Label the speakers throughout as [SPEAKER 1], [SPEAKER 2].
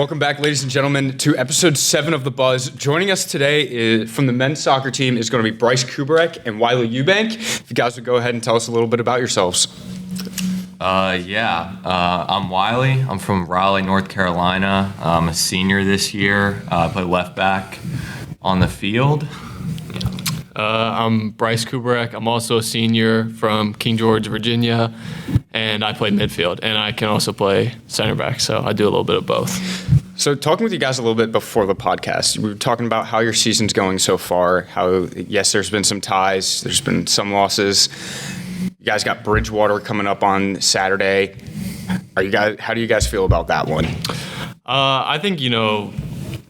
[SPEAKER 1] Welcome back, ladies and gentlemen, to episode 7 of The Buzz. Joining us today from the men's soccer team is going to be Bryce Kuberek and Wiley Eubank. If you guys would go ahead and tell us a little bit about yourselves.
[SPEAKER 2] I'm Wiley. I'm from Raleigh, North Carolina. I'm a senior this year. I play left back on the field.
[SPEAKER 3] I'm Bryce Kuberek. I'm also a senior from King George, Virginia, and I play midfield, and I can also play center back, so I do a little bit of both.
[SPEAKER 1] So talking with you guys a little bit before the podcast, we were talking about how your season's going so far, how, yes, there's been some ties, there's been some losses. You guys got Bridgewater coming up on Saturday. How do you guys feel about that one?
[SPEAKER 3] I think,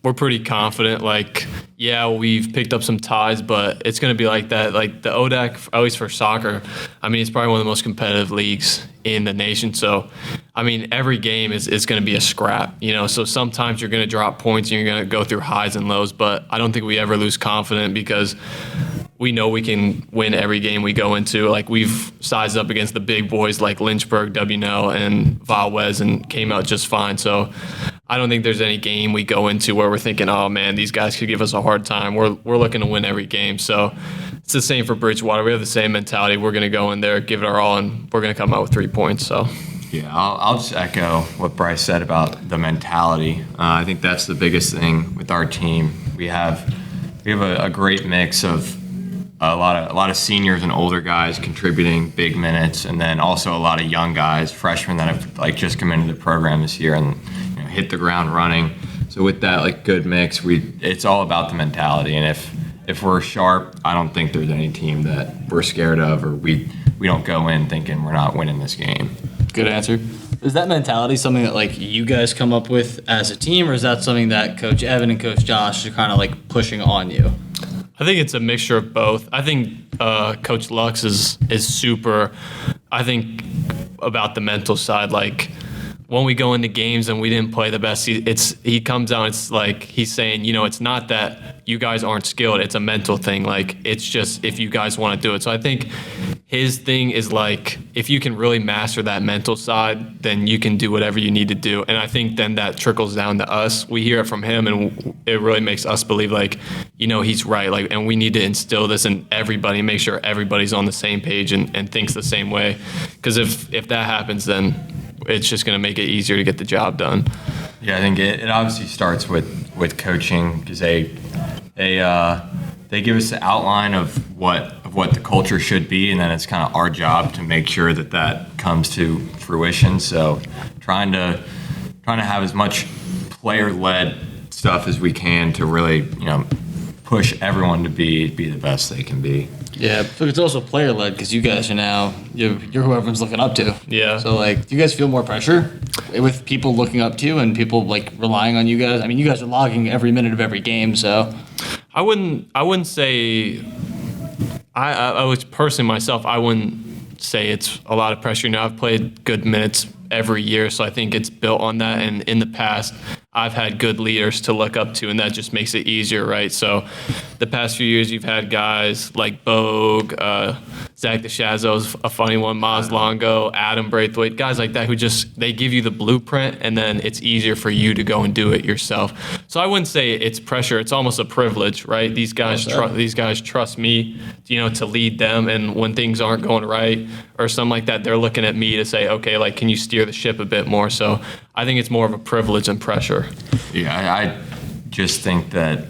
[SPEAKER 3] we're pretty confident. We've picked up some ties, but it's going to be like that. Like the ODAC, at least for soccer, it's probably one of the most competitive leagues in the nation. So, every game is going to be a scrap, So sometimes you're going to drop points and you're going to go through highs and lows, but I don't think we ever lose confidence because we know we can win every game we go into. Like we've sized up against the big boys like Lynchburg, WNL, and Valwez and came out just fine. So I don't think there's any game we go into where we're thinking, oh man, these guys could give us a hard time. We're looking to win every game. So it's the same for Bridgewater. We have the same mentality. We're going to go in there, give it our all, and we're going to come out with 3 points. So.
[SPEAKER 2] Yeah, I'll just echo what Bryce said about the mentality. I think that's the biggest thing with our team. We have a great mix of a lot of seniors and older guys contributing big minutes, and then also a lot of young guys, freshmen that have just come into the program this year and hit the ground running. So with that good mix, it's all about the mentality. And if we're sharp, I don't think there's any team that we're scared of, or we don't go in thinking we're not winning this game.
[SPEAKER 3] Good answer.
[SPEAKER 4] Is that mentality something that you guys come up with as a team, or is that something that Coach Evan and Coach Josh are kind of pushing on you?
[SPEAKER 3] I think it's a mixture of both. I think Coach Lux is super, I think, about the mental side. When we go into games and we didn't play the best, he comes out, it's like he's saying, it's not that you guys aren't skilled, it's a mental thing. It's just if you guys want to do it. So I think his thing is if you can really master that mental side, then you can do whatever you need to do. And I think then that trickles down to us. We hear it from him, and it really makes us believe he's right. And we need to instill this in everybody, make sure everybody's on the same page and thinks the same way. Because if that happens, then it's just going to make it easier to get the job done.
[SPEAKER 2] Yeah, I think it obviously starts with coaching, because they give us the outline of what the culture should be, and then it's kind of our job to make sure that comes to fruition. So trying to have as much player-led stuff as we can to really push everyone to be the best they can be.
[SPEAKER 4] Yeah, but it's also player-led because you guys are now, you're who everyone's looking up to.
[SPEAKER 3] Yeah.
[SPEAKER 4] So, do you guys feel more pressure with people looking up to you and people, relying on you guys? You guys are logging every minute of every game, so.
[SPEAKER 3] I wouldn't say, I was personally myself, I wouldn't say it's a lot of pressure. I've played good minutes every year, so I think it's built on that. And in the past, I've had good leaders to look up to, and that just makes it easier, right? So the past few years, you've had guys like Bogue, Zach DeShazo's a funny one, Maz Longo, Adam Braithwaite, guys like that who they give you the blueprint, and then it's easier for you to go and do it yourself. So I wouldn't say it's pressure. It's almost a privilege, right? These guys trust me, to lead them, and when things aren't going right or something like that, they're looking at me to say, okay, can you steer the ship a bit more? So I think it's more of a privilege than pressure.
[SPEAKER 2] Yeah, I just think that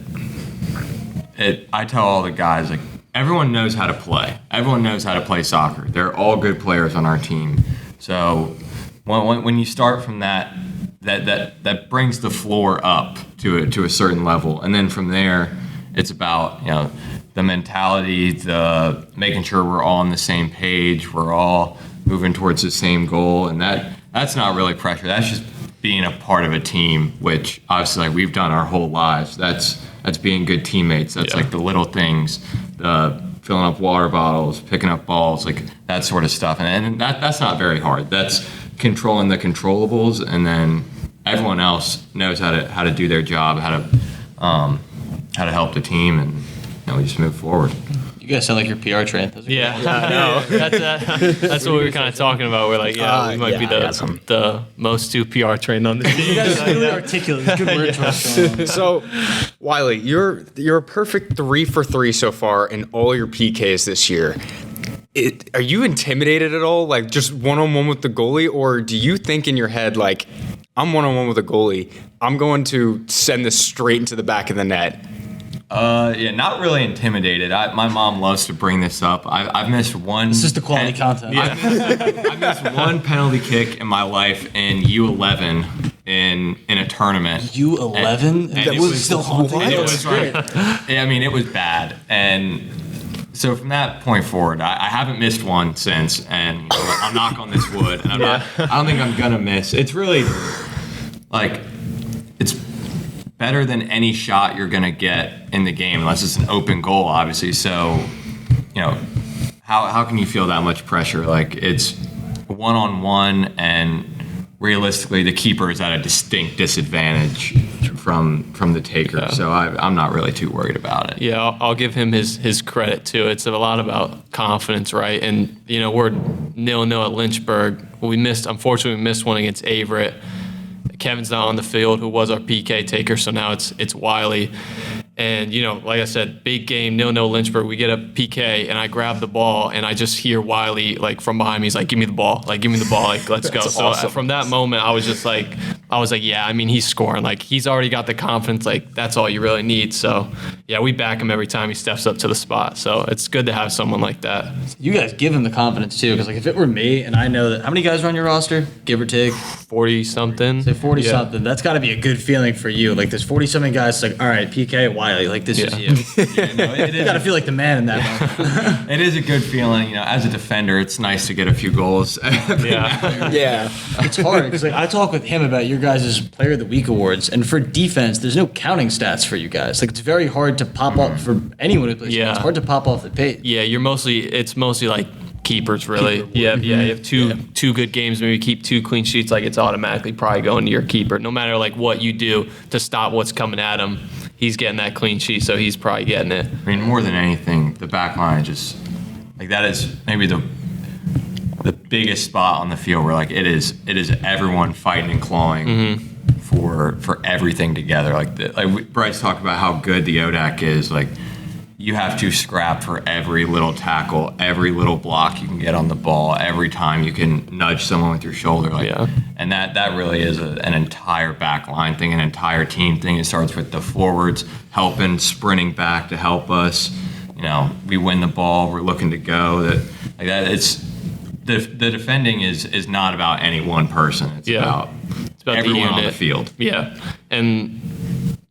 [SPEAKER 2] I tell all the guys, everyone knows how to play. Everyone knows how to play soccer. They're all good players on our team. So when you start from that brings the floor up to a certain level, and then from there, it's about the mentality, the making sure we're all on the same page, we're all moving towards the same goal, and that's not really pressure. That's just being a part of a team, which obviously we've done our whole lives. That's being good teammates. That's the little things, filling up water bottles, picking up balls, that sort of stuff. And that's not very hard. That's controlling the controllables, and then everyone else knows how to do their job, how to help the team, and we just move forward.
[SPEAKER 4] You guys sound like you're PR trained.
[SPEAKER 3] Yeah, I know. That's what we were kind of talking about. We're like, we might be the most 2 PR trained on this team.
[SPEAKER 4] You guys are really articulate. Good word choice going on.
[SPEAKER 1] So, Wiley, you're a perfect 3 for 3 so far in all your PKs this year. Are you intimidated at all, like just one-on-one with the goalie, or do you think in your head like, I'm one-on-one with a goalie, I'm going to send this straight into the back of the net?
[SPEAKER 2] Not really intimidated. My mom loves to bring this up. I've missed one.
[SPEAKER 4] This is the quality content.
[SPEAKER 2] I've missed one penalty kick in my life in U11 in a tournament.
[SPEAKER 4] U11? That was still haunting.
[SPEAKER 2] It was great. It was bad. And so from that point forward, I haven't missed one since. And I'll knock on this wood. And I don't think I'm gonna miss. It's really it's better than any shot you're going to get in the game, unless it's an open goal, obviously. So, how can you feel that much pressure? Like, it's one-on-one, and realistically, the keeper is at a distinct disadvantage from the taker. Yeah. So I'm not really too worried about it.
[SPEAKER 3] Yeah, I'll give him his credit, too. It's a lot about confidence, right? And, we're 0-0 at Lynchburg. Unfortunately, we missed one against Averett. Kevin's not on the field, who was our PK taker, so now it's Wiley. And, like I said, big game, 0-0 Lynchburg. We get a PK, and I grab the ball, and I just hear Wiley, from behind me. He's like, give me the ball. Let's go. So awesome. From that moment, I was yeah, he's scoring. He's already got the confidence. That's all you really need. So, yeah, we back him every time he steps up to the spot. So it's good to have someone like that.
[SPEAKER 4] You guys give him the confidence, too, because, if it were me, and I know that – how many guys are on your roster, give or take?
[SPEAKER 3] 40-something.
[SPEAKER 4] Say 40-something. That's got to be a good feeling for you. There's 40-something guys, all right, PK, Wiley, this is you. You got to feel like the man in that moment.
[SPEAKER 2] It is a good feeling. As a defender, it's nice to get a few goals.
[SPEAKER 1] Yeah.
[SPEAKER 4] It's hard because I talk with him about your guys' Player of the Week awards, and for defense, there's no counting stats for you guys. It's very hard to pop up for anyone who plays. It's hard to pop off the page.
[SPEAKER 3] Yeah, it's mostly keepers, really. You have two good games, maybe keep 2 clean sheets, it's automatically probably going to your keeper. No matter what you do to stop what's coming at him, he's getting that clean sheet, so he's probably getting it.
[SPEAKER 2] More than anything, the back line just that is maybe the biggest spot on the field where it is everyone fighting and clawing for everything together. Bryce talked about how good the ODAC is. You have to scrap for every little tackle, every little block you can get on the ball, every time you can nudge someone with your shoulder. And that really is an entire back line thing, an entire team thing. It starts with the forwards helping, sprinting back to help us. We win the ball, we're looking to go. It's the defending is not about any one person. It's about everyone on the field.
[SPEAKER 3] Yeah, and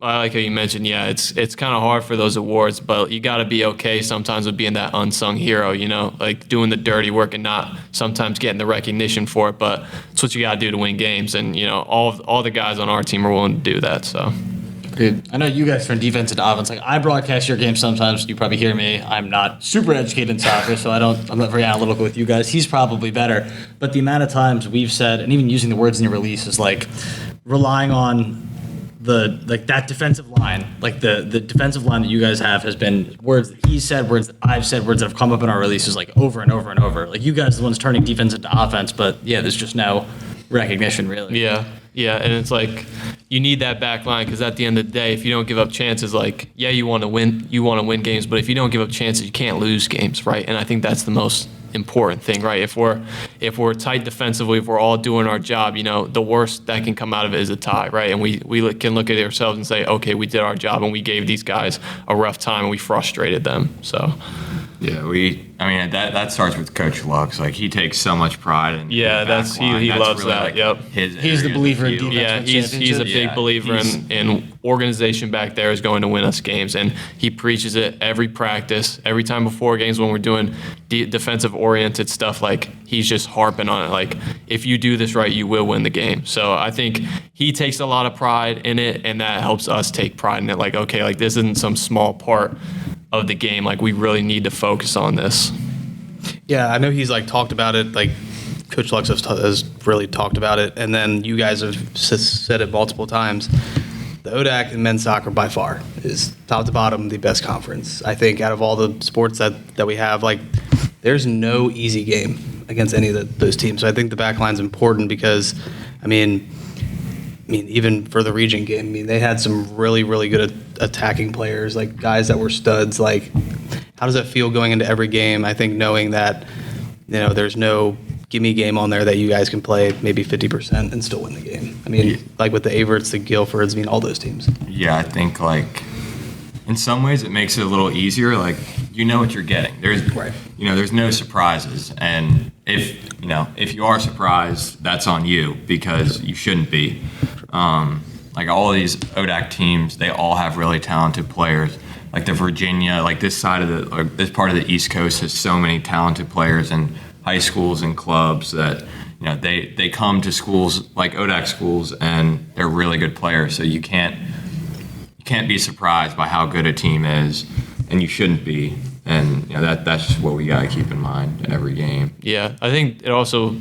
[SPEAKER 3] I like how you mentioned, it's kind of hard for those awards, but you got to be okay sometimes with being that unsung hero, doing the dirty work and not sometimes getting the recognition for it, but it's what you got to do to win games, and, all the guys on our team are willing to do that, so.
[SPEAKER 4] Dude, I know you guys turn defense into offense. I broadcast your game sometimes. You probably hear me. I'm not super educated in soccer, so I'm not very analytical with you guys. He's probably better. But the amount of times we've said, and even using the words in your release, is relying on that defensive line, the defensive line that you guys have has been words that he said, words that I've said, words that have come up in our releases over and over and over. You guys are the ones turning defense into offense, but there's just no recognition really.
[SPEAKER 3] Yeah, and it's you need that back line because at the end of the day, if you don't give up chances, you want to win games, but if you don't give up chances, you can't lose games, right? And I think that's the most important thing, right? If we're tight defensively, if we're all doing our job, the worst that can come out of it is a tie, right? And we can look at ourselves and say, okay, we did our job and we gave these guys a rough time and we frustrated them. So.
[SPEAKER 2] Yeah, that starts with Coach Lux. He takes so much pride in
[SPEAKER 3] he loves
[SPEAKER 2] really
[SPEAKER 3] that. Yep.
[SPEAKER 4] He's the believer in defense.
[SPEAKER 3] Yeah, he's a big believer in organization back there is going to win us games, and he preaches it every practice, every time before games when we're doing defensive oriented stuff. He's just harping on it. If you do this right, you will win the game. So I think he takes a lot of pride in it, and that helps us take pride in it. Okay, this isn't some small part of the game. We really need to focus on this.
[SPEAKER 5] Yeah, I know he's talked about it. Coach Lux has really talked about it, and then you guys have said it multiple times. the ODAC and men's soccer by far is top to bottom the best conference. I think out of all the sports that we have, like there's no easy game against any of those teams. So I think the back line's important because, I mean, even for the region game, I mean, they had some really, really good attacking players, like guys that were studs. Like, how does that feel going into every game? I think knowing that, there's no gimme game on there that you guys can play maybe 50% and still win the game. I mean, like with the Averts, the Guilfords, all those teams.
[SPEAKER 2] Yeah, I think like in some ways it makes it a little easier. Like you know what you're getting. There's no surprises, and if you are surprised, that's on you because you shouldn't be. Like all of these ODAC teams, they all have really talented players. Like the Virginia, like this part of the East Coast has so many talented players in high schools and clubs that they come to schools like ODAC schools and they're really good players. So you can't be surprised by how good a team is, and you shouldn't be. And that's just what we gotta keep in mind every game.
[SPEAKER 3] Yeah, I think it also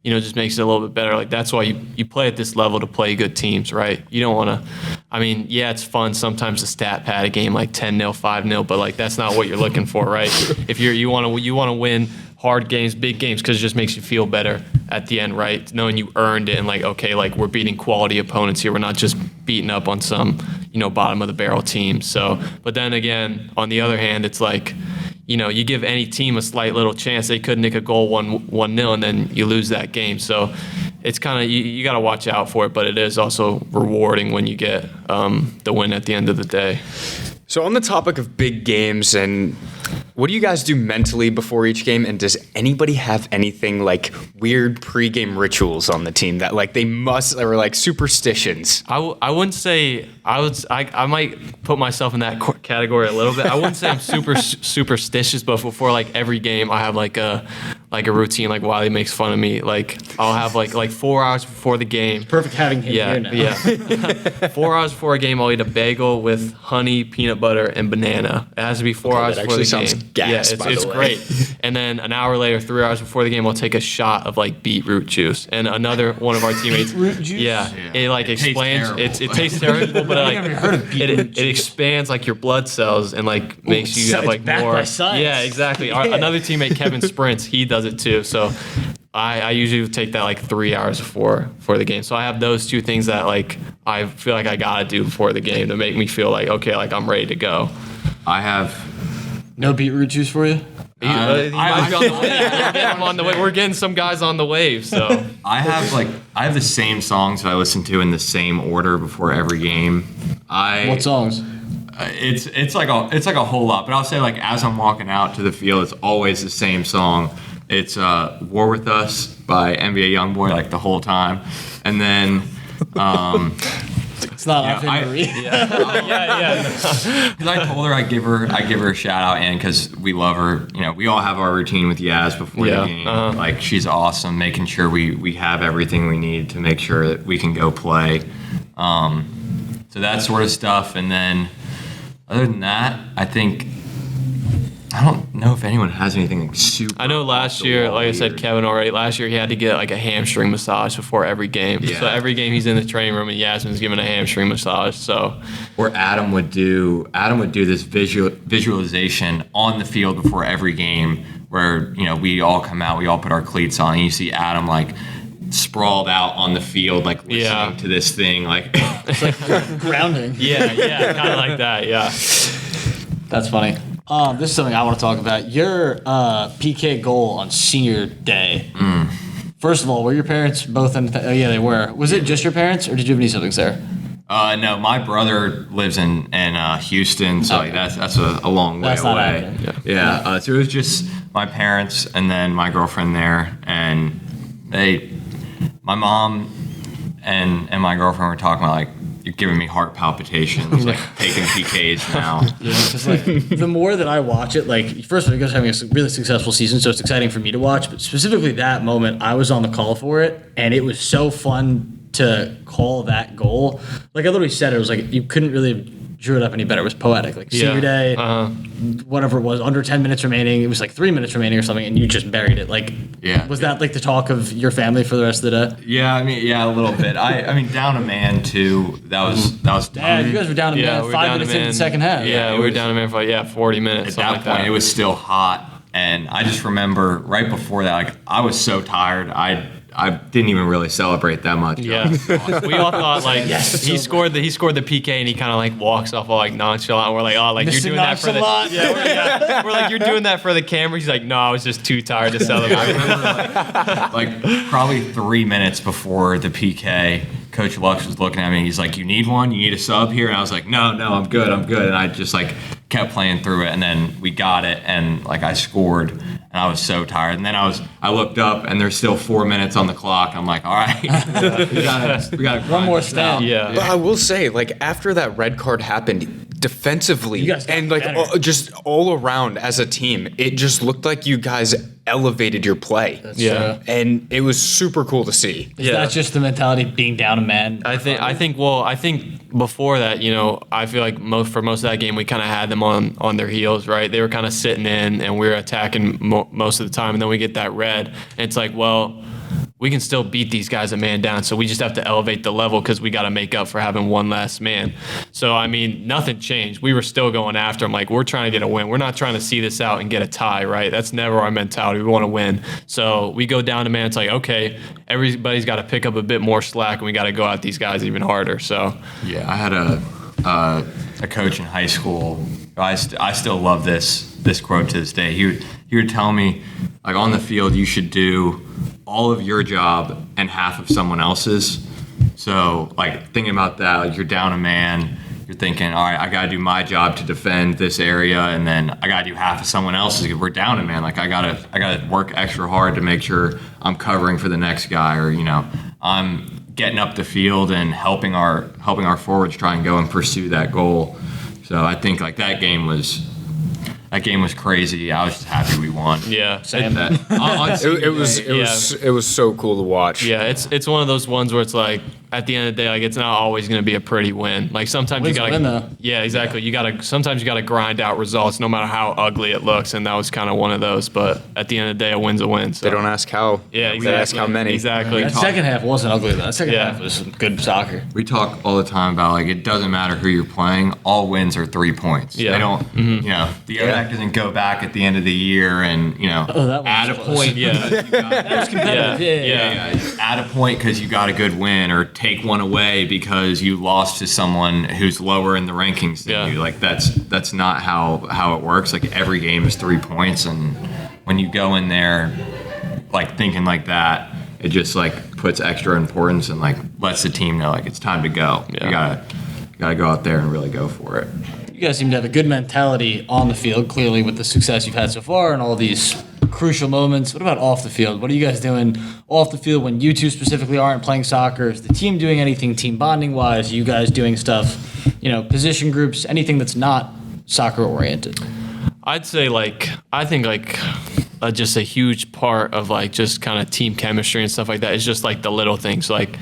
[SPEAKER 3] just makes it a little bit better. Like that's why you play at this level to play good teams, right? You don't want to. It's fun sometimes to stat pad a game like 10-0, 5-0, but like that's not what you're looking for, right? If you want to win hard games, big games, because it just makes you feel better at the end, right? Knowing you earned it and like, okay, like we're beating quality opponents here. We're not just beating up on some, bottom of the barrel team. So, but then again, on the other hand, it's like, you give any team a slight little chance, they could nick a goal 1-0 and then you lose that game. So it's kind of, you got to watch out for it, but it is also rewarding when you get the win at the end of the day.
[SPEAKER 1] So on the topic of big games, and what do you guys do mentally before each game? And does anybody have anything like weird pregame rituals on the team that like they must, or like superstitions?
[SPEAKER 3] I wouldn't say I might put myself in that category a little bit. I wouldn't say I'm superstitious, but before like every game, I have like a routine. Like Wiley makes fun of me. Like I'll have like 4 hours before the game.
[SPEAKER 4] Perfect having him here now.
[SPEAKER 3] Yeah. 4 hours before a game, I'll eat a bagel with honey, peanut butter, and banana. It has to be 4 hours before the game.
[SPEAKER 1] Sounds gas,
[SPEAKER 3] it's great. And then an hour later, 3 hours before the game, I'll take a shot of like beetroot juice. And another one of our teammates.
[SPEAKER 4] Beetroot juice?
[SPEAKER 3] Yeah. It like expands. It tastes terrible, but it expands like your blood cells and like makes you have like
[SPEAKER 4] backed
[SPEAKER 3] more.
[SPEAKER 4] by science.
[SPEAKER 3] Yeah, exactly. Another teammate, Kevin Sprints, he does it too. So I usually take that like 3 hours before the game. So I have those two things that like I feel like I gotta do before the game to make me feel like okay, like I'm ready to go.
[SPEAKER 2] I have
[SPEAKER 4] no beetroot juice for you.
[SPEAKER 3] He might be on the wave. We're getting him on the wave. We're getting some guys on the wave. So
[SPEAKER 2] I have the same songs that I listen to in the same order before every game.
[SPEAKER 4] What songs?
[SPEAKER 2] It's like a whole lot, but I'll say like as I'm walking out to the field, it's always the same song. It's "War With Us" by NBA YoungBoy like the whole time, and then
[SPEAKER 4] it's not off memory.
[SPEAKER 3] yeah.
[SPEAKER 2] Because I told her I'd give her a shout out, and because we love her, we all have our routine with Yaz before the game. Like she's awesome, making sure we have everything we need to make sure that we can go play. So that sort of stuff, and then other than that, I don't know if anyone has anything like super.
[SPEAKER 3] I know last year, like I said, Kevin already, last year he had to get like a hamstring massage before every game.
[SPEAKER 2] Yeah.
[SPEAKER 3] So every game he's in the training room and Yasmin's giving a hamstring massage. So
[SPEAKER 2] or Adam would do this visualization on the field before every game where, we all come out, we all put our cleats on, and you see Adam like sprawled out on the field, like listening to this thing, like
[SPEAKER 4] it's like grounding.
[SPEAKER 3] Yeah, kind of like that. Yeah.
[SPEAKER 4] That's funny. This is something I want to talk about. Your PK goal on senior day. First of all, were your parents both in? Oh yeah, they were. Was it just your parents, or did you have any siblings there?
[SPEAKER 2] No, my brother lives in Houston, so like that's a long way
[SPEAKER 4] That's not
[SPEAKER 2] away.
[SPEAKER 4] happening.
[SPEAKER 2] Yeah. So it was just my parents and then my girlfriend there, and my mom and my girlfriend were talking about like, you're giving me heart palpitations, like taking PKs now.
[SPEAKER 4] Yeah, because like the more that I watch it, like first of all, you guys are having a really successful season, so it's exciting for me to watch. But specifically that moment, I was on the call for it, and it was so fun to call that goal. Like I literally said, it was like you couldn't really drew it up any better. It was poetic. Like senior day, whatever it was, under 10 minutes remaining. It was like 3 minutes remaining or something, and you just buried it. Like, was that like the talk of your family for the rest of the day?
[SPEAKER 2] Yeah, I mean, a little bit. I mean, down a man too. That was.
[SPEAKER 4] Yeah, you guys were down a man.
[SPEAKER 3] we were
[SPEAKER 4] 5
[SPEAKER 3] down
[SPEAKER 4] minutes
[SPEAKER 3] a
[SPEAKER 4] into
[SPEAKER 3] man.
[SPEAKER 4] the second half.
[SPEAKER 3] Yeah, we were down a man for 40 minutes.
[SPEAKER 2] At
[SPEAKER 3] Something
[SPEAKER 2] that
[SPEAKER 3] like
[SPEAKER 2] point,
[SPEAKER 3] that.
[SPEAKER 2] it was still hot, and I just remember right before that, like I was so tired. I didn't even really celebrate that much.
[SPEAKER 3] Yeah, we all thought like he scored the PK and he kind of like walks off all like nonchalant. And we're like, oh, like
[SPEAKER 4] Mr.
[SPEAKER 3] you're doing that for the
[SPEAKER 4] Nonchalant.
[SPEAKER 3] we're like, you're doing that for the camera. He's like, no, I was just too tired to celebrate.
[SPEAKER 2] Like probably 3 minutes before the PK, Coach Lux was looking at me. He's like, "You need one? You need a sub here?" And I was like, "No, I'm good. And I just like kept playing through it, and then we got it, and like I scored, and I was so tired. And then I looked up, and there's still 4 minutes on the clock. I'm like, all right, we got
[SPEAKER 4] One more stand.
[SPEAKER 3] Yeah.
[SPEAKER 1] But I will say, like, after that red card happened, defensively
[SPEAKER 4] You guys got
[SPEAKER 1] and like
[SPEAKER 4] better.
[SPEAKER 1] just all around as a team, it just looked like you guys elevated your play.
[SPEAKER 3] Yeah.
[SPEAKER 1] And it was super cool to see.
[SPEAKER 4] Is that just the mentality of being down a man?
[SPEAKER 3] I think before that, I feel like for most of that game, we kind of had them on their heels, right? They were kind of sitting in, and we were attacking most of the time, and then we get that red, and it's like, well, we can still beat these guys a man down, so we just have to elevate the level because we got to make up for having one last man. So, I mean, nothing changed. We were still going after them. Like, we're trying to get a win. We're not trying to see this out and get a tie, right? That's never our mentality. We want to win. So we go down to man. It's like, okay, everybody's got to pick up a bit more slack, and we got to go at these guys even harder. So,
[SPEAKER 2] Yeah, I had a coach in high school. I still love this quote to this day. He would tell me, like, on the field, you should do all of your job and half of someone else's. So, like, thinking about that, like, you're down a man, you're thinking, all right, I got to do my job to defend this area, and then I got to do half of someone else's. If we're down a man, like, I gotta work extra hard to make sure I'm covering for the next guy, or I'm getting up the field and helping our forwards try and go and pursue that goal. So I think like that game was crazy. I was just happy we won.
[SPEAKER 3] yeah.
[SPEAKER 4] Same.
[SPEAKER 1] It was so cool to watch.
[SPEAKER 3] Yeah, it's one of those ones where it's like at the end of the day, like it's not always going to be a pretty win. Like sometimes
[SPEAKER 4] Win's
[SPEAKER 3] you
[SPEAKER 4] a
[SPEAKER 3] gotta,
[SPEAKER 4] win, though.
[SPEAKER 3] yeah, exactly. Sometimes you gotta grind out results, no matter how ugly it looks, and that was kind of one of those. But at the end of the day, a win's a win. So.
[SPEAKER 1] They don't ask how.
[SPEAKER 3] Yeah,
[SPEAKER 1] They
[SPEAKER 3] exactly.
[SPEAKER 1] ask how many.
[SPEAKER 3] Exactly.
[SPEAKER 4] That second half wasn't ugly, though. That second
[SPEAKER 3] Yeah.
[SPEAKER 4] half was some good soccer.
[SPEAKER 2] We talk all the time about like it doesn't matter who you're playing. All wins are 3 points.
[SPEAKER 3] Yeah.
[SPEAKER 2] They don't. The ODAC doesn't go back at the end of the year and
[SPEAKER 4] that one
[SPEAKER 2] add a
[SPEAKER 4] was close.
[SPEAKER 2] point.
[SPEAKER 3] Yeah.
[SPEAKER 4] That was competitive.
[SPEAKER 3] Yeah.
[SPEAKER 2] Add a point because you got a good win, or take one away because you lost to someone who's lower in the rankings than
[SPEAKER 3] Yeah.
[SPEAKER 2] you. Like that's not how it works. Like every game is 3 points, and when you go in there like thinking like that, it just like puts extra importance and like lets the team know like it's time to go.
[SPEAKER 3] Yeah.
[SPEAKER 2] You gotta go out there and really go for it.
[SPEAKER 4] You guys seem to have a good mentality on the field, clearly with the success you've had so far and all these crucial moments. What about off the field? What are you guys doing off the field when you two specifically aren't playing soccer? Is the team doing anything team bonding wise? Are you guys doing stuff, position groups, anything that's not soccer oriented?
[SPEAKER 3] I'd say just a huge part of like just kind of team chemistry and stuff like that is just like the little things. Like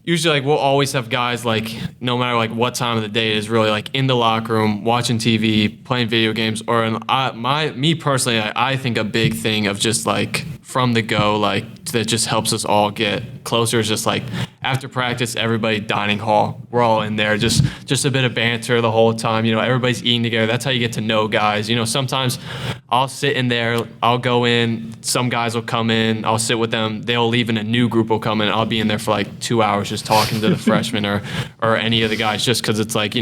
[SPEAKER 3] usually like we'll always have guys like no matter like what time of the day it is, really like in the locker room watching TV, playing video games, or me personally, I think a big thing of just like from the go, like that just helps us all get closer is just like after practice, everybody dining hall, we're all in there, just a bit of banter the whole time. Everybody's eating together. That's how you get to know guys. Sometimes I'll sit in there, I'll go in, some guys will come in, I'll sit with them, they'll leave and a new group will come in, I'll be in there for like 2 hours just talking to the freshmen or any of the guys, just because it's like,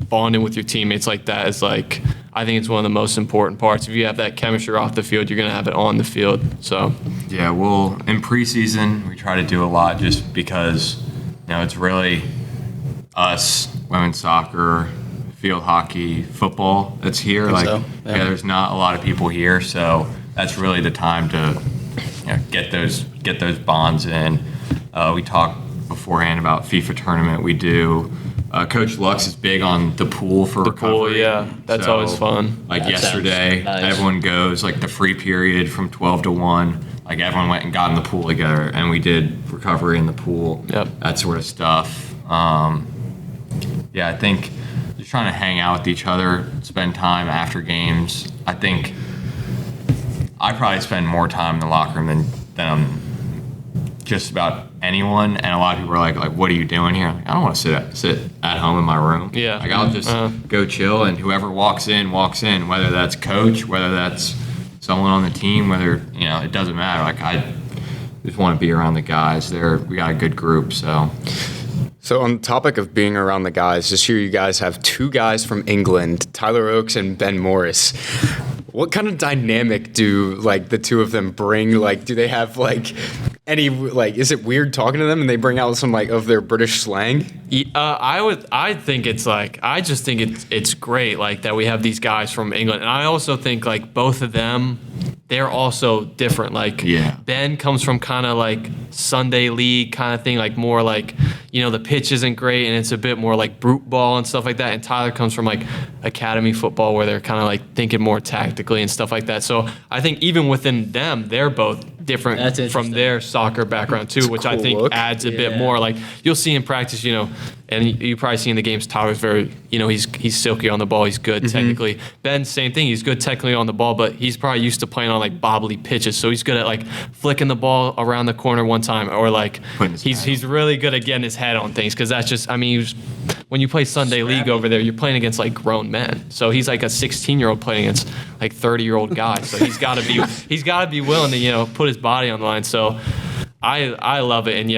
[SPEAKER 3] bonding with your teammates like that is like, I think it's one of the most important parts. If you have that chemistry off the field, you're going to have it on the field. So
[SPEAKER 2] Yeah, well, in preseason, we try to do a lot just because, it's really us, women's soccer, field hockey, football that's here. Like,
[SPEAKER 5] so, yeah.
[SPEAKER 2] there's not a lot of people here, so that's really the time to get those bonds in. We talked beforehand about FIFA tournament. We do. Coach Lux is big on the pool for recovery.
[SPEAKER 3] pool, yeah, that's always fun.
[SPEAKER 2] Like
[SPEAKER 4] That
[SPEAKER 2] yesterday,
[SPEAKER 4] sounds nice.
[SPEAKER 2] everyone goes like the free period from 12 to 1. Like everyone went and got in the pool together, and we did recovery in the pool.
[SPEAKER 3] Yep.
[SPEAKER 2] That sort of stuff. I think just just trying to hang out with each other, spend time after games. I think I probably spend more time in the locker room than just about anyone. And a lot of people are like, what are you doing here? I'm like, I don't want to sit at home in my room.
[SPEAKER 3] Yeah.
[SPEAKER 2] Like, I'll just go chill, and whoever walks in, whether that's coach, whether that's someone on the team, whether, it doesn't matter. Like, I just want to be around the guys. We got a good group, so.
[SPEAKER 1] So on the topic of being around the guys, this year you guys have 2 guys from England, Tyler Oakes and Ben Morris. What kind of dynamic do the 2 of them bring? Do they have any is it weird talking to them and they bring out some of their British slang?
[SPEAKER 3] I think I just think it's great that we have these guys from England, and I also think both of them, they're also different. Ben comes from kind of Sunday league kind of thing, more the pitch isn't great and it's a bit more brute ball and stuff like that. And Tyler comes from academy football where they're kind of thinking more tactically and stuff like that. So I think even within them, they're both different from their soccer background too, which I think adds a bit more. You'll see in practice, and you probably see in the games, Tyler's very, he's silky on the ball. He's good technically. Ben, same thing. He's good technically on the ball, but he's probably used to playing on bobbly pitches. So he's good at flicking the ball around the corner one time, or he's really good at getting his head on things, because that's just, when you play Sunday league over there, you're playing against grown men. So he's a 16-year-old playing against 30-year-old guys. So he's got to be willing to put his body on the line. So I love it. And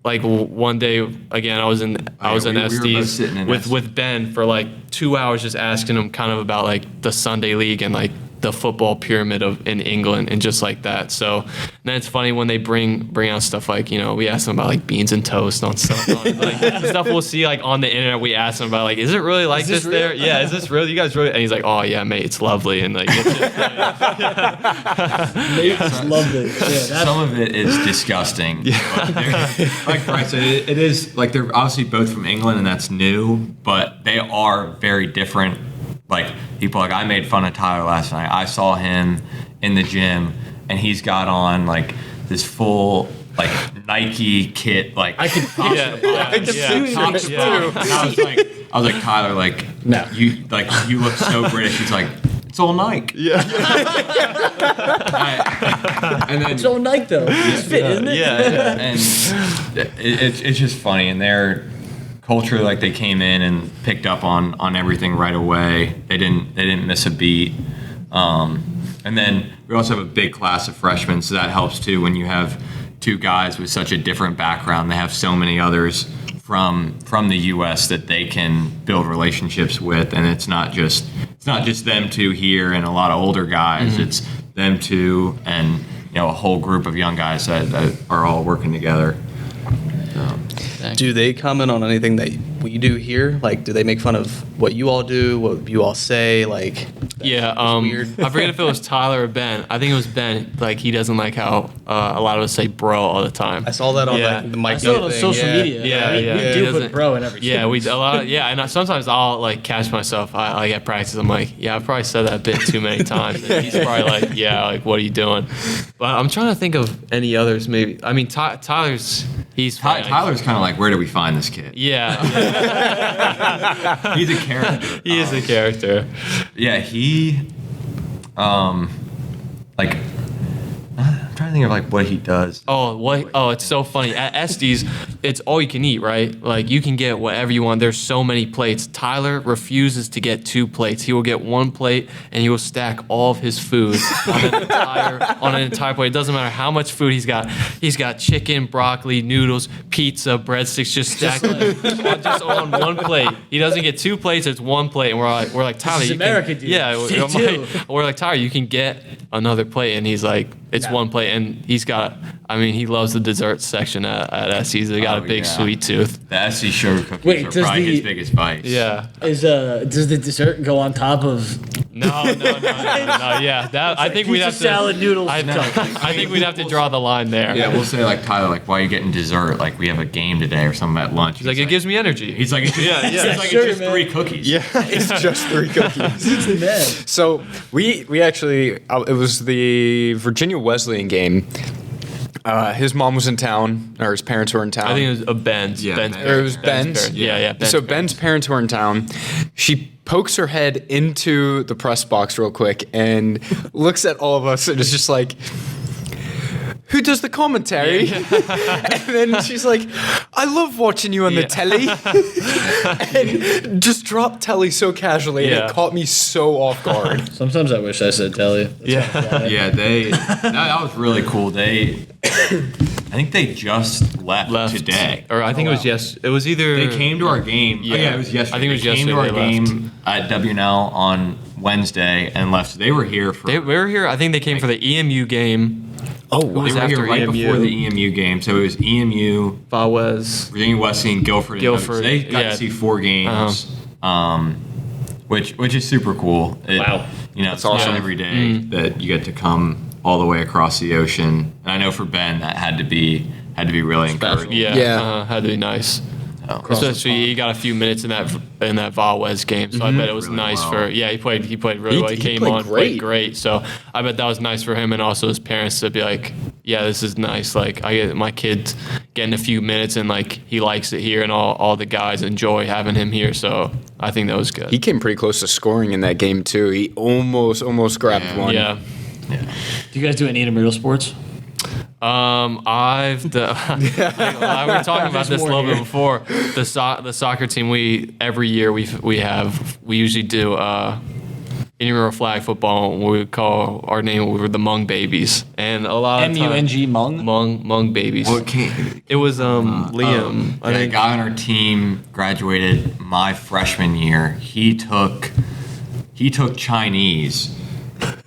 [SPEAKER 3] one day again, I was in SD's with Ben for 2 hours, just asking him kind of about the Sunday league and the football pyramid in England and just that. So then it's funny when they bring out stuff we ask them about beans and toast on stuff, the stuff we'll see on the internet. We ask them about is it really like this
[SPEAKER 4] real?
[SPEAKER 3] there? Yeah, is this real? You guys really? And he's like, oh yeah, mate, it's lovely, and it's just,
[SPEAKER 4] They just loved it. Yeah,
[SPEAKER 2] some of it is disgusting. Like Bryce said, it is they're obviously both from England, and that's new, but they are very different. People I made fun of Tyler last night. I saw him in the gym, and he's got on this full Nike kit. I could talk I was like, Tyler,
[SPEAKER 4] no.
[SPEAKER 2] You look so British. He's like, it's all Nike.
[SPEAKER 1] Yeah.
[SPEAKER 2] And then
[SPEAKER 4] it's all Nike though. It's fit, isn't it?
[SPEAKER 3] Yeah.
[SPEAKER 2] And it's just funny, and they're culture, they came in and picked up on everything right away. They didn't miss a beat. And then we also have a big class of freshmen, so that helps too. When you have 2 guys with such a different background, they have so many others from the U.S. that they can build relationships with, and it's not just them 2 here and a lot of older guys. Mm-hmm. It's them 2 and a whole group of young guys that are all working together.
[SPEAKER 5] Do they comment on anything that we do here? Do they make fun of what you all do, what you all say?
[SPEAKER 3] Yeah,
[SPEAKER 5] weird.
[SPEAKER 3] I forget if it was Tyler or Ben. I think it was Ben. He doesn't like how a lot of us say bro all the time.
[SPEAKER 5] I saw that on the Mike.
[SPEAKER 4] I saw it on social media.
[SPEAKER 3] Yeah,
[SPEAKER 4] we do put bro in everything.
[SPEAKER 3] Yeah, a lot. And sometimes I'll catch myself. I at practice, I'm like, yeah, I've probably said that a bit too many times. And he's probably yeah, what are you doing? But I'm trying to think of any others. Maybe Tyler's.
[SPEAKER 2] Tyler's kind of where do we find this kid?
[SPEAKER 3] Yeah.
[SPEAKER 2] He's a character.
[SPEAKER 3] He is a character.
[SPEAKER 2] Yeah, he, I'm trying to think of what he does.
[SPEAKER 3] Oh, it's so funny. At Estes, it's all you can eat, right? You can get whatever you want. There's so many plates. Tyler refuses to get 2 plates. He will get 1 plate, and he will stack all of his food on an entire plate. It doesn't matter how much food he's got. He's got chicken, broccoli, noodles, pizza, breadsticks, just stacked just on 1 plate. He doesn't get 2 plates. It's 1 plate, and we're like, Tyler,
[SPEAKER 4] this is America, dude.
[SPEAKER 3] Yeah, we're like, Tyler, you can get another plate, and he's like, it's 1 plate, and he's got. He loves the dessert section at Estes. They got a big sweet tooth.
[SPEAKER 2] The Estes sugar cookies are probably his biggest bites.
[SPEAKER 3] Yeah.
[SPEAKER 4] Does the dessert go on top of?
[SPEAKER 3] No. Yeah, I think we'd have to.
[SPEAKER 4] Salad, noodles.
[SPEAKER 3] I think we'd have to draw the line there.
[SPEAKER 2] Yeah, we'll say Tyler, why are you getting dessert? We have a game today or something at lunch.
[SPEAKER 3] He's like, it gives me energy.
[SPEAKER 2] He's like, it's just 3 cookies.
[SPEAKER 1] Yeah, it's just 3 cookies. So we actually, it was the Virginia Wesleyan game. His mom was in town, or his parents were in town.
[SPEAKER 3] I think it was Ben's.
[SPEAKER 2] Yeah,
[SPEAKER 3] Ben's
[SPEAKER 2] Ben.
[SPEAKER 1] Or it was
[SPEAKER 3] parents.
[SPEAKER 1] Ben's?
[SPEAKER 3] Yeah. Ben's
[SPEAKER 1] So
[SPEAKER 3] parents.
[SPEAKER 1] Ben's parents were in town. She pokes her head into the press box real quick and looks at all of us and is just like, who does the commentary? And then she's like, I love watching you on the telly. And just dropped telly so casually, and
[SPEAKER 3] Yeah.
[SPEAKER 1] it caught me so off guard.
[SPEAKER 4] Sometimes I wish I said Telly.
[SPEAKER 3] Yeah.
[SPEAKER 2] Yeah, that was really cool. I think they just left today.
[SPEAKER 3] Or I think it was It was either
[SPEAKER 2] They came to our game.
[SPEAKER 3] Yeah.
[SPEAKER 2] It was yesterday.
[SPEAKER 3] I think it was
[SPEAKER 2] They came to our
[SPEAKER 3] yesterday they left.
[SPEAKER 2] game at WNL on Wednesday and left. They were here for.
[SPEAKER 3] They were here. I think they came for the EMU game.
[SPEAKER 1] Oh,
[SPEAKER 2] They
[SPEAKER 3] was
[SPEAKER 2] were
[SPEAKER 3] after
[SPEAKER 2] here right
[SPEAKER 3] EMU.
[SPEAKER 2] before the EMU game. So it was EMU,
[SPEAKER 3] Valdez.
[SPEAKER 2] Virginia Wesleyan, Guilford. And
[SPEAKER 3] Guilford,
[SPEAKER 2] so they got
[SPEAKER 3] yeah.
[SPEAKER 2] to see 4 games, which is super cool.
[SPEAKER 4] Wow.
[SPEAKER 2] You know, it's not
[SPEAKER 1] awesome.
[SPEAKER 2] every day that you get to come all the way across the ocean. And I know for Ben that had to be really encouraging.
[SPEAKER 3] Yeah.
[SPEAKER 1] Yeah.
[SPEAKER 3] Had to be nice.
[SPEAKER 2] So,
[SPEAKER 3] Especially he got a few minutes in that Valdez game, so I bet it was
[SPEAKER 2] Really
[SPEAKER 3] nice
[SPEAKER 2] well.
[SPEAKER 3] for. Yeah, he played really well. He
[SPEAKER 1] he
[SPEAKER 3] came
[SPEAKER 1] played
[SPEAKER 3] on,
[SPEAKER 1] great.
[SPEAKER 3] played great. So I bet that was nice for him and also his parents to be like, yeah, this is nice. Like I get my kid getting a few minutes and like he likes it here, and all the guys enjoy having him here. So I think that was good.
[SPEAKER 1] He came pretty close to scoring in that game, too. He almost grabbed
[SPEAKER 2] Yeah.
[SPEAKER 1] one.
[SPEAKER 3] Yeah.
[SPEAKER 4] Do you guys do any intramural sports?
[SPEAKER 3] I've done. We were talking about this a little bit before. The soccer team. Every year we usually do intramural flag football. We would call our name. We were the Hmong Babies, and a lot of times
[SPEAKER 4] MUNG Hmong?
[SPEAKER 3] Hmong Babies.
[SPEAKER 2] Well, it
[SPEAKER 3] It was Liam. I
[SPEAKER 2] a
[SPEAKER 3] think.
[SPEAKER 2] guy on our team graduated my freshman year. He took Chinese,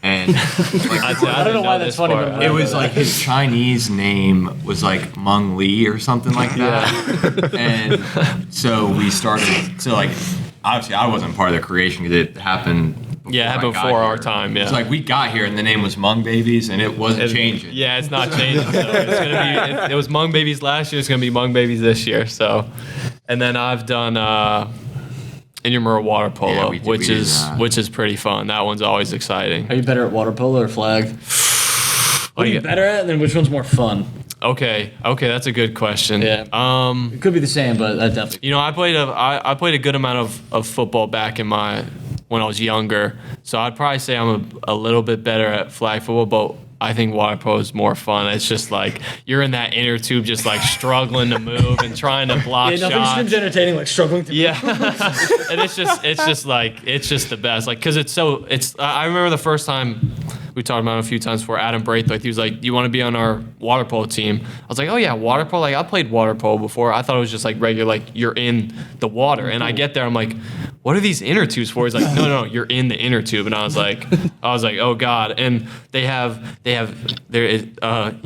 [SPEAKER 2] and
[SPEAKER 3] I
[SPEAKER 4] don't know why that's funny, but
[SPEAKER 2] it was like his Chinese name was like Meng Li or something like that. And so we started. So like, obviously, I wasn't part of the creation because it happened.
[SPEAKER 3] Yeah, it happened
[SPEAKER 2] I got
[SPEAKER 3] before our
[SPEAKER 2] here.
[SPEAKER 3] time, yeah.
[SPEAKER 2] It's like we got here and the name was Hmong Babies and it wasn't changing.
[SPEAKER 3] Yeah, it's not changing. So it's gonna be. It was Hmong Babies last year. It's gonna be Hmong Babies this year. So, and then I've done intramural water polo,
[SPEAKER 2] Yeah, we did
[SPEAKER 3] which
[SPEAKER 2] that.
[SPEAKER 3] is pretty fun. That one's always exciting.
[SPEAKER 4] Are you better at water polo or flag? What are you better at, and then which one's more fun?
[SPEAKER 3] Okay, that's a good question.
[SPEAKER 4] Yeah. It could be the same, but I definitely.
[SPEAKER 3] You know, I played a good amount of football back when I was younger. So I'd probably say I'm a little bit better at flag football, but I think water polo is more fun. It's just like you're in that inner tube, just like struggling to move and trying to block
[SPEAKER 4] Yeah, nothing
[SPEAKER 3] shots.
[SPEAKER 4] seems entertaining like struggling to.
[SPEAKER 3] Yeah, and it's just the best. Like, cause I remember the first time we talked about it a few times before. Adam Braithwaite, he was like, "Do you want to be on our water polo team?" I was like, "Oh yeah, water polo." Like I played water polo before. I thought it was just like regular, like you're in the water. And I get there, I'm like, "What are these inner tubes for?" He's like, "No, you're in the inner tube." And I was like, "Oh god." And you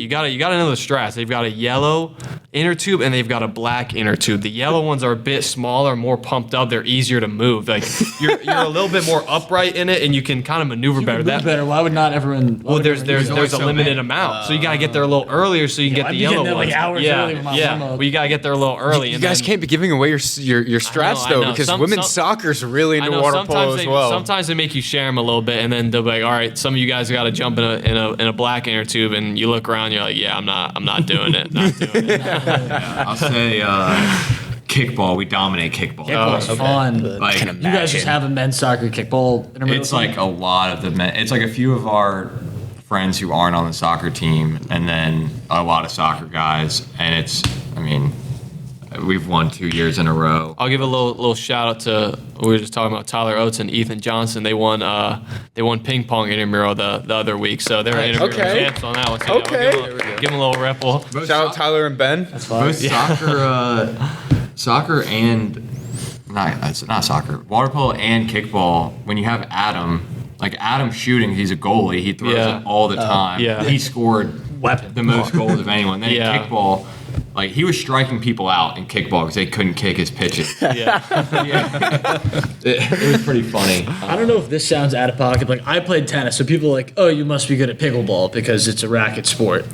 [SPEAKER 3] gotta know the strats. They've got a yellow inner tube and they've got a black inner tube. The yellow ones are a bit smaller, more pumped up. They're easier to move. Like you're a little bit more upright in it, and you can kind of maneuver better.
[SPEAKER 4] Move better. Why would not everyone?
[SPEAKER 3] Well, there's
[SPEAKER 2] only
[SPEAKER 3] a
[SPEAKER 2] so
[SPEAKER 3] limited
[SPEAKER 2] many.
[SPEAKER 3] amount, so you gotta get there a little earlier so you can get
[SPEAKER 4] I'd
[SPEAKER 3] the
[SPEAKER 4] be getting
[SPEAKER 3] yellow
[SPEAKER 4] there, like,
[SPEAKER 3] ones.
[SPEAKER 4] hours early with my
[SPEAKER 3] yeah.
[SPEAKER 4] warm-up.
[SPEAKER 3] Well, you gotta get there a little early.
[SPEAKER 1] You
[SPEAKER 3] and
[SPEAKER 1] guys
[SPEAKER 3] then-
[SPEAKER 1] can't be giving away your strats,
[SPEAKER 3] I
[SPEAKER 1] though,
[SPEAKER 3] know.
[SPEAKER 1] because women's soccer's really
[SPEAKER 3] I
[SPEAKER 1] into
[SPEAKER 3] know,
[SPEAKER 1] water polo as well.
[SPEAKER 3] Sometimes they make you share them a little bit, and then they'll be like, "All right, some of you guys got to jump in a black inner tube," and you look around, you're like, "Yeah, I'm not doing it. Not doing it."
[SPEAKER 2] I'll say kickball. We dominate kickball.
[SPEAKER 4] Kickball's fun.
[SPEAKER 2] Like,
[SPEAKER 4] You guys just have a men's soccer kickball. intramural
[SPEAKER 2] it's
[SPEAKER 4] team?
[SPEAKER 2] like a lot of the men. It's like a few of our friends who aren't on the soccer team, and then a lot of soccer guys. And we've won 2 years in a row.
[SPEAKER 3] I'll give a little shout out to we were just talking about Tyler Oates and Ethan Johnson. They won ping pong intramural the other week, so they're intramural
[SPEAKER 1] Okay.
[SPEAKER 3] champs on that one. So
[SPEAKER 1] Okay.
[SPEAKER 3] give them a little ripple.
[SPEAKER 1] Shout out Tyler and Ben.
[SPEAKER 4] That's fun.
[SPEAKER 2] Both soccer and it's not soccer, water polo and kickball. When you have Adam shooting, he's a goalie. He throws
[SPEAKER 3] Yeah.
[SPEAKER 2] it all the time.
[SPEAKER 3] yeah.
[SPEAKER 2] He scored the most goals of anyone. Then
[SPEAKER 3] Yeah.
[SPEAKER 2] in kickball, like he was striking people out in kickball because they couldn't kick his pitches.
[SPEAKER 3] Yeah.
[SPEAKER 2] It was pretty funny.
[SPEAKER 4] I don't know if this sounds out of pocket. Like I played tennis, so people are like, "Oh, you must be good at pickleball because it's a racket sport."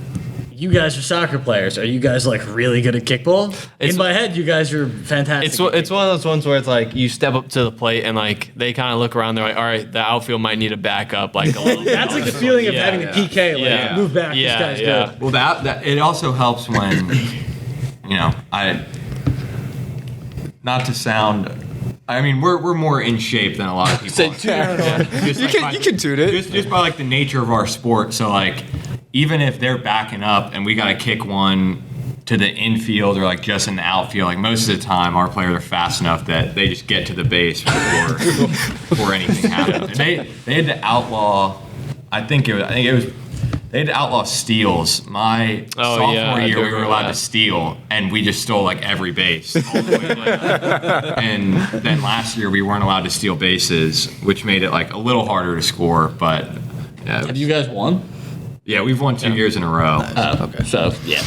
[SPEAKER 4] you guys are soccer players. Are you guys like really good at kickball? In my head, you guys are fantastic.
[SPEAKER 3] It's one of those ones where it's like you step up to the plate and like they kind of look around. They're like, all right, the outfield might need a backup. Like a little bit.
[SPEAKER 4] That's like the feeling of
[SPEAKER 3] Yeah.
[SPEAKER 4] having a PK. Like
[SPEAKER 3] Yeah.
[SPEAKER 4] move back.
[SPEAKER 3] Yeah,
[SPEAKER 4] this guy's
[SPEAKER 3] yeah.
[SPEAKER 4] good.
[SPEAKER 2] Well, that it also helps when, not to sound. I mean, we're more in shape than a lot of people. Just
[SPEAKER 1] You can toot it.
[SPEAKER 2] just by like the nature of our sport. So like, even if they're backing up and we got to kick one to the infield or like just in the outfield, like most of the time our players are fast enough that they just get to the base before anything happens. And they had to outlaw. I think it was. They had to outlaw steals. My sophomore
[SPEAKER 3] I
[SPEAKER 2] year,
[SPEAKER 3] do
[SPEAKER 2] we were
[SPEAKER 3] remember
[SPEAKER 2] allowed
[SPEAKER 3] that.
[SPEAKER 2] to steal, and we just stole like every base. All the way. And then last year, we weren't allowed to steal bases, which made it like a little harder to score. But yeah,
[SPEAKER 4] Have you guys won?
[SPEAKER 2] yeah, we've won 2 years in a row.
[SPEAKER 4] Okay. So yeah.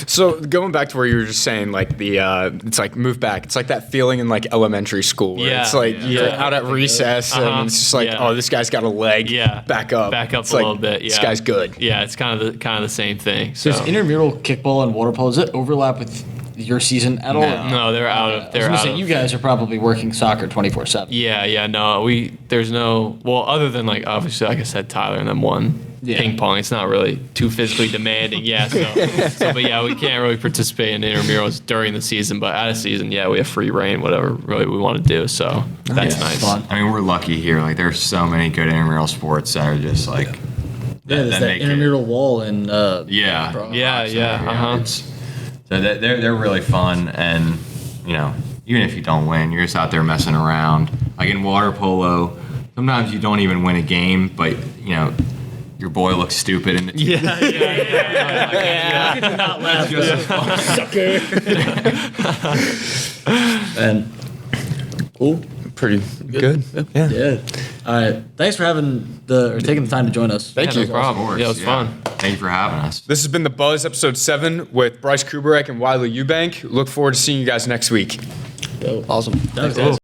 [SPEAKER 1] So going back to where you were just saying, like it's like move back. It's like that feeling in like elementary school where
[SPEAKER 3] Yeah,
[SPEAKER 1] it's like you're
[SPEAKER 3] yeah.
[SPEAKER 1] out at recess and it's just like,
[SPEAKER 3] Yeah.
[SPEAKER 1] oh, this guy's got a leg.
[SPEAKER 3] Yeah.
[SPEAKER 1] Back up. It's
[SPEAKER 3] a
[SPEAKER 1] like,
[SPEAKER 3] little bit. Yeah.
[SPEAKER 1] This guy's good.
[SPEAKER 3] Yeah, it's kind of the same thing. So
[SPEAKER 4] Does intramural kickball and water polo, does it overlap with your season at all?
[SPEAKER 3] no, they're out of.
[SPEAKER 4] I was
[SPEAKER 3] They're
[SPEAKER 4] gonna
[SPEAKER 3] out
[SPEAKER 4] say,
[SPEAKER 3] of.
[SPEAKER 4] you guys are probably working soccer 24/7.
[SPEAKER 3] Yeah, no, there's no, well, other than like, obviously, like I said, Tyler and then one
[SPEAKER 4] Yeah.
[SPEAKER 3] ping pong, it's not really too physically demanding, but yeah, we can't really participate in intramurals during the season, but out of season, yeah, we have free reign, whatever really we want to do, so that's nice.
[SPEAKER 4] Fun.
[SPEAKER 2] I mean, we're lucky here. Like, there's so many good intramural sports that are just like.
[SPEAKER 4] Yeah, there's that
[SPEAKER 2] make it-
[SPEAKER 4] intramural wall in
[SPEAKER 2] Yeah.
[SPEAKER 3] Yeah,
[SPEAKER 2] It's- So they're really fun, and even if you don't win, you're just out there messing around. Like in water polo, sometimes you don't even win a game, but your boy looks stupid in the team.
[SPEAKER 4] not laugh.
[SPEAKER 2] Just as fun.
[SPEAKER 4] And cool.
[SPEAKER 1] Pretty good. Yeah.
[SPEAKER 4] Yeah. All right. Thanks for taking the time to join us.
[SPEAKER 1] Thank
[SPEAKER 3] Yeah,
[SPEAKER 1] you.
[SPEAKER 3] no problem.
[SPEAKER 2] Of course,
[SPEAKER 3] Yeah, it was fun.
[SPEAKER 2] Thank you for having us.
[SPEAKER 1] This has been The Buzz, episode 7 with Bryce Kuberek and Wiley Eubank. Look forward to seeing you guys next week.
[SPEAKER 5] Awesome.
[SPEAKER 4] Thanks, guys.